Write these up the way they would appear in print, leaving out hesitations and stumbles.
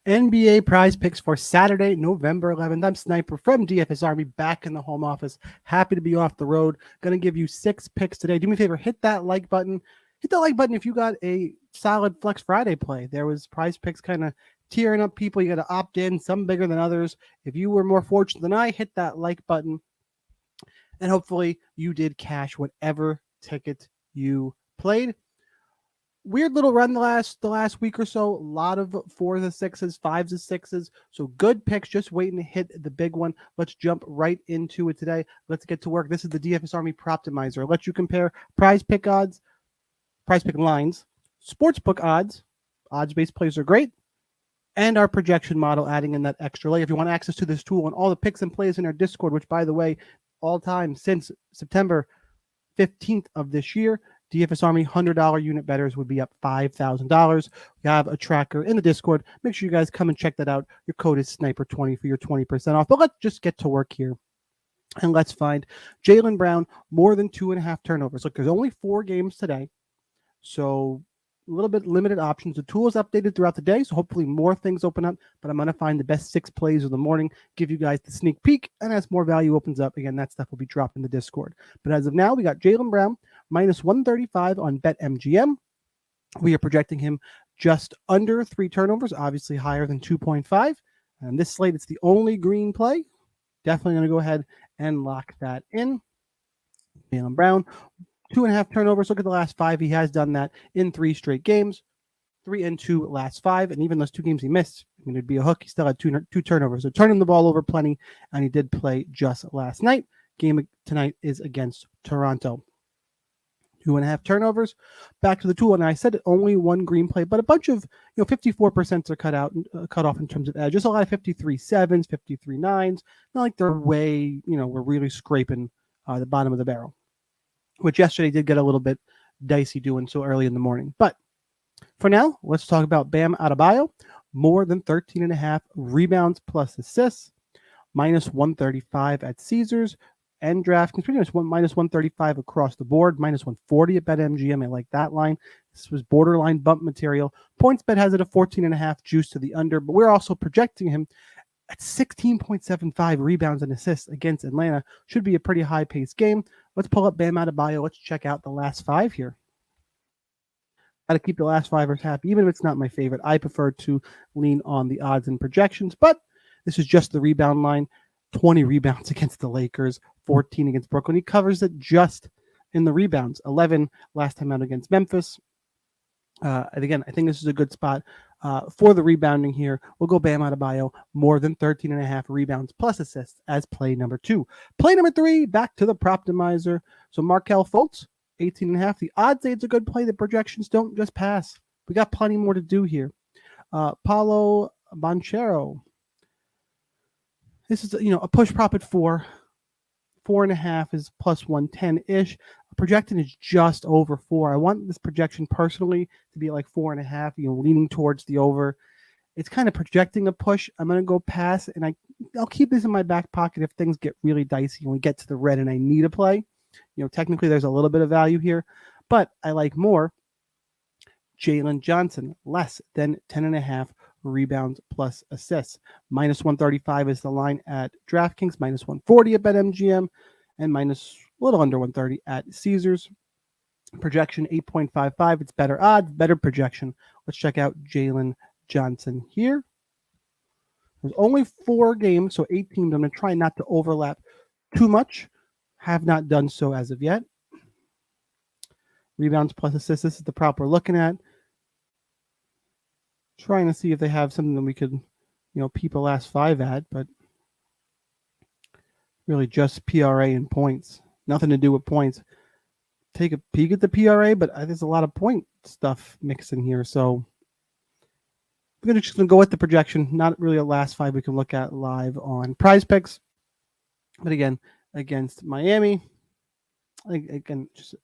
NBA prize picks for Saturday, November 11th. I'm Sniper from DFS Army back in the home office. Happy to be off the road. Going to give you 6 picks today. Do me a favor, hit that like button. Hit that like button if you got a solid Flex Friday play. There was prize picks kind of tearing up people. You got to opt in, some bigger than others. If you were more fortunate than I, hit that like button. And hopefully you did cash whatever ticket you played. Weird little run the last week or so. A lot of 4s and 6s, 5s and 6s. So good picks, just waiting to hit the big one. Let's jump right into it today. Let's get to work. This is the DFS Army Proptimizer. I'll let you compare prize pick odds, prize pick lines, sportsbook odds. Odds-based plays are great. And our projection model, adding in that extra layer. If you want access to this tool and all the picks and plays in our Discord, which, by the way, all time since September 15th of this year, DFS Army $100 unit bettors would be up $5,000. We have a tracker in the Discord. Make sure you guys come and check that out. Your code is Sniper20 for your 20% off. But let's just get to work here. And let's find Jaylen Brown, more than 2.5 turnovers. Look, there's only 4 games today. So a little bit limited options. The tool is updated throughout the day, so hopefully more things open up. But I'm going to find the best 6 plays of the morning, give you guys the sneak peek, and as more value opens up, again, that stuff will be dropped in the Discord. But as of now, we got Jaylen Brown, minus 135 on BetMGM. We are projecting him just under 3 turnovers, obviously higher than 2.5. And this slate, it's the only green play. Definitely going to go ahead and lock that in. Jaylen Brown, 2.5 turnovers. Look at the last 5. He has done that in 3 straight games. 3 and 2 last 5. And even those 2 games he missed, I mean, it'd be a hook. He still had 2 turnovers. So turning the ball over plenty. And he did play just last night. Game tonight is against Toronto. 2.5 turnovers. Back to the tool, and I said only 1 green play, but a bunch of 54% are cut off in terms of edge. Just a lot of 53.7s, 53.9s. Not like they're way, we're really scraping the bottom of the barrel, which yesterday did get a little bit dicey doing so early in the morning. But for now, let's talk about Bam Adebayo. More than 13.5 rebounds plus assists, minus 135 at Caesars. And DraftKings, pretty much minus 135 across the board, minus 140 at BetMGM. I like that line. This was borderline bump material. PointsBet has it a 14.5 juice to the under, but we're also projecting him at 16.75 rebounds and assists against Atlanta. Should be a pretty high-paced game. Let's pull up Bam Adebayo. Let's check out the last 5 here. Got to keep the last 5ers happy, even if it's not my favorite. I prefer to lean on the odds and projections, but this is just the rebound line. 20 rebounds against the Lakers, 14 against Brooklyn. He covers it just in the rebounds. 11 last time out against Memphis. And again, I think this is a good spot for the rebounding here. We'll go Bam Adebayo, more than 13.5 rebounds plus assists as play number 2. Play number 3, back to the Proptimizer. So Markelle Fultz, 18.5. The odds say it's a good play. The projections don't just pass. We got plenty more to do here. Paulo Banchero. This is, a push prop at 4. 4.5 is plus 110-ish. Projecting is just over 4. I want this projection personally to be like 4.5, leaning towards the over. It's kind of projecting a push. I'm going to go pass, and I'll keep this in my back pocket if things get really dicey and we get to the red and I need a play. Technically there's a little bit of value here, but I like more Jalen Johnson, less than 10.5 rebounds plus assists. Minus 135 is the line at DraftKings, minus 140 at BetMGM, and minus a little under 130 at Caesars. Projection 8.55. It's better odds, better projection. Let's check out Jalen Johnson here. There's only 4 games, so 8 teams. I'm going to try not to overlap too much. Have not done so as of yet. Rebounds plus assists. This is the prop we're looking at. Trying to see if they have something that we could, peep a last 5 at, but really just PRA and points. Nothing to do with points. Take a peek at the PRA, but there's a lot of point stuff mixed in here. So we're just going to go with the projection. Not really a last 5 we can look at live on Prizepicks. But again, against Miami, again, just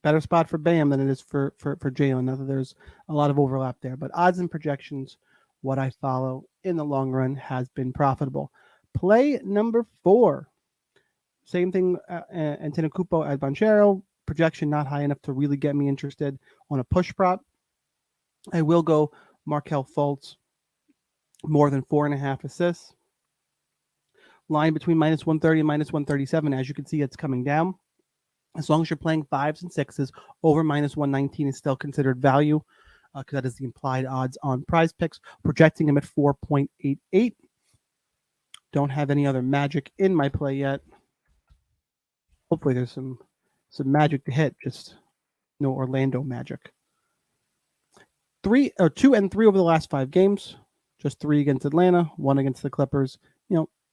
better spot for Bam than it is for Jalen. Not that there's a lot of overlap there, but odds and projections, what I follow in the long run has been profitable. Play number 4. Same thing, Antetokounmpo at Banchero. Projection not high enough to really get me interested on a push prop. I will go Markelle Fultz. more than 4.5 assists. Line between minus 130 and minus 137. As you can see, it's coming down. As long as you're playing 5s and 6s, over minus 119 is still considered value because that is the implied odds on Prizepicks. Projecting him at 4.88. Don't have any other magic in my play yet. Hopefully there's some magic to hit, just no Orlando magic. 2 and 3 over the last 5 games. Just 3 against Atlanta, 1 against the Clippers.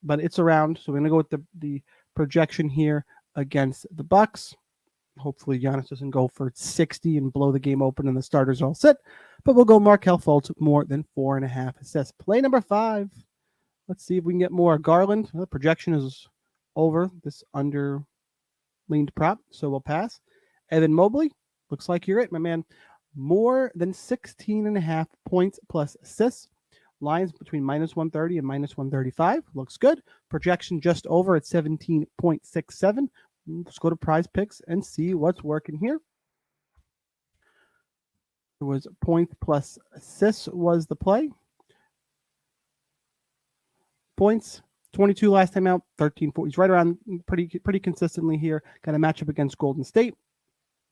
But it's around. So we're gonna go with the projection here against the Bucks. Hopefully Giannis doesn't go for 60 and blow the game open and the starters all sit. But we'll go Markelle Fultz more than 4.5 assists. Play number 5. Let's see if we can get more. Garland. The projection is over this under leaned prop, so we'll pass. Evan Mobley. Looks like you're it, my man. More than 16.5 points plus assists. Lines between minus 130 and minus 135. Looks good. Projection just over at 17.67. Let's go to Prizepicks and see what's working here. It was points plus assists was the play. Points, 22 last time out, 13. He's right around pretty consistently here. Got a matchup against Golden State.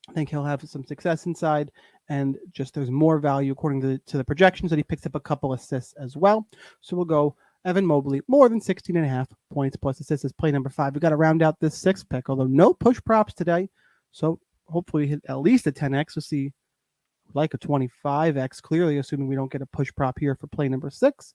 I think he'll have some success inside, and just there's more value according to the projections that he picks up a couple assists as well. So we'll go Evan Mobley, more than 16.5 points plus assists is play number 5. We got to round out this 6th pick, although no push props today. So hopefully hit at least a 10x. We'll see like a 25x, clearly assuming we don't get a push prop here for play number 6.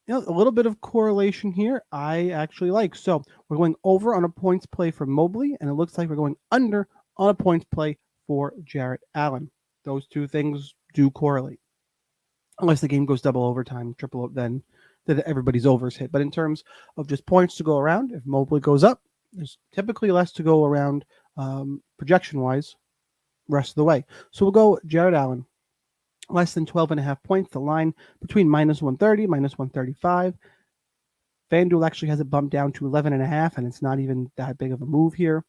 A little bit of correlation here I actually like. So we're going over on a points play for Mobley, and it looks like we're going under on a points play for Jarrett Allen. Those two things do correlate. Unless the game goes double overtime, triple, then everybody's overs hit. But in terms of just points to go around, if Mobley goes up, there's typically less to go around projection-wise rest of the way. So we'll go Jarrett Allen. Less than 12.5 points. The line between minus 130, minus 135. FanDuel actually has it bumped down to 11.5, and it's not even that big of a move here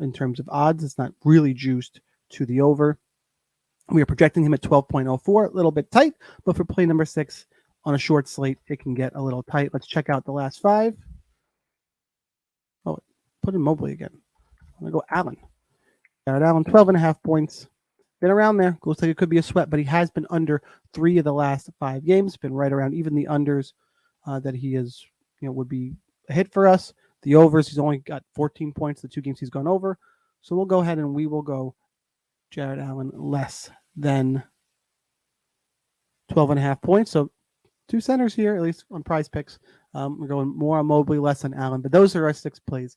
in terms of odds. It's not really juiced to the over. We are projecting him at 12.04, a little bit tight, but for play number 6 on a short slate, it can get a little tight. Let's check out the last 5. Oh, put in Mobley again. I'm going to go Allen. Jarrett Allen, 12.5 points. Been around there. Looks like it could be a sweat, but he has been under 3 of the last 5 games. Been right around even the unders that he is, would be a hit for us. The overs, he's only got 14 points the 2 games he's gone over. So we'll go ahead and we will go Jarrett Allen less than 12.5 points. So 2 centers here, at least on Prizepicks. We're going more on Mobley, less on Allen. But those are our 6 plays.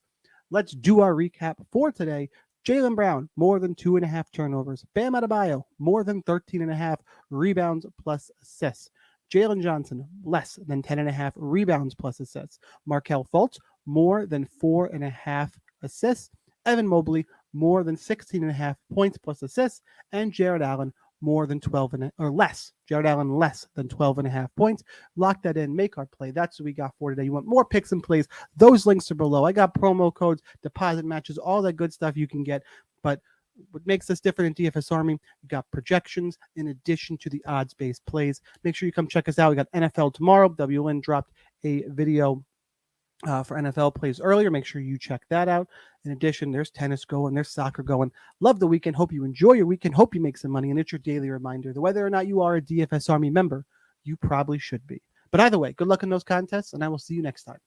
Let's do our recap for today. Jaylen Brown, more than 2.5 turnovers. Bam Adebayo, more than 13.5 rebounds plus assists. Jalen Johnson, less than 10.5 rebounds plus assists. Markelle Fultz, more than 4.5 assists. Evan Mobley, more than 16.5 points plus assists. And Jarrett Allen, more than 12 or less. Jarrett Allen less than 12.5 points. Lock that in. Make our play. That's what we got for today. You want more picks and plays? Those links are below. I got promo codes, deposit matches, all that good stuff you can get. But what makes us different in DFS Army, we got projections in addition to the odds-based plays. Make sure you come check us out. We got NFL tomorrow. WLN dropped a video for NFL plays earlier. Make sure you check that out. In addition, there's tennis going, there's soccer going. Love the weekend. Hope you enjoy your weekend. Hope you make some money. And it's your daily reminder that whether or not you are a DFS Army member, you probably should be. But either way, good luck in those contests, and I will see you next time.